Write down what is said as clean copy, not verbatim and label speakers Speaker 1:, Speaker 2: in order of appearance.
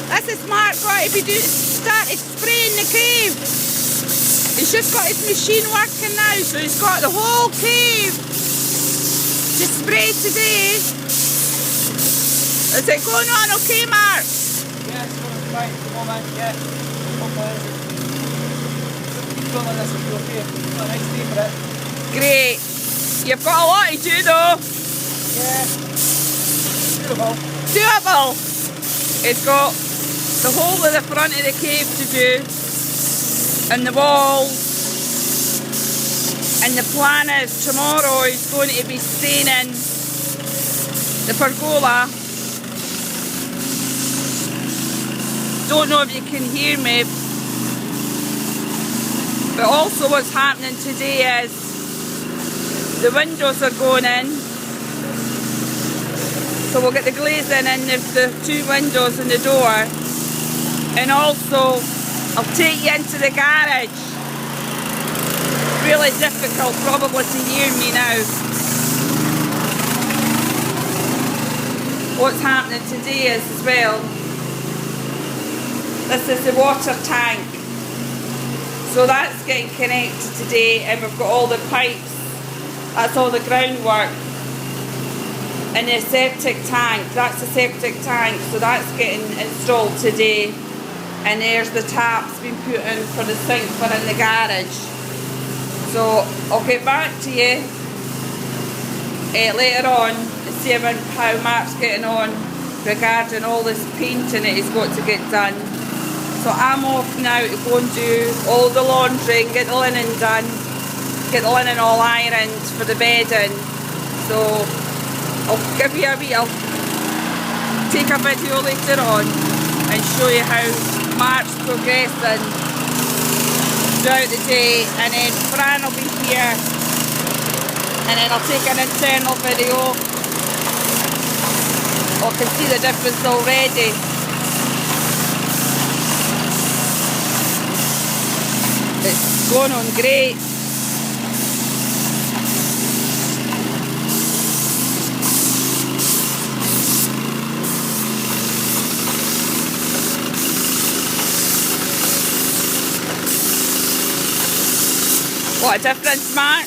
Speaker 1: This is Mark got to be started spraying the cave. He's just got his machine working now, so he's got the whole cave to spray today. Is it going on okay, Mark?
Speaker 2: Yeah, it's going fine at the moment, yeah. Hopefully, keep filming this will be okay. It's got a nice day for it.
Speaker 1: Great. You've got a lot to do though.
Speaker 2: Yeah. Doable.
Speaker 1: Doable. It's got the whole of the front of the cave to do, and the walls, and the plan is tomorrow he's going to be staining the pergola. Don't know if you can hear me, but also what's happening today is the windows are going in, so we'll get the glazing in the two windows and the door. And also, I'll take you into the garage. Really difficult probably to hear me now. What's happening today is as well, this is the water tank. So that's getting connected today, and we've got all the pipes. That's all the groundwork. And the septic tank, that's the septic tank, so that's getting installed today. And there's the taps being put in for the sink for in the garage. So I'll get back to you later on and see how Mark's getting on regarding all this painting that he's got to get done. So I'm off now to go and do all the laundry and get the linen done, get the linen all ironed for the bedding. So I'll give you I'll take a video later on and show you how Mark's progressing throughout the day, and then Fran will be here, and then I'll take an internal video. I can see the difference already. It's going on great. What a difference, Mark.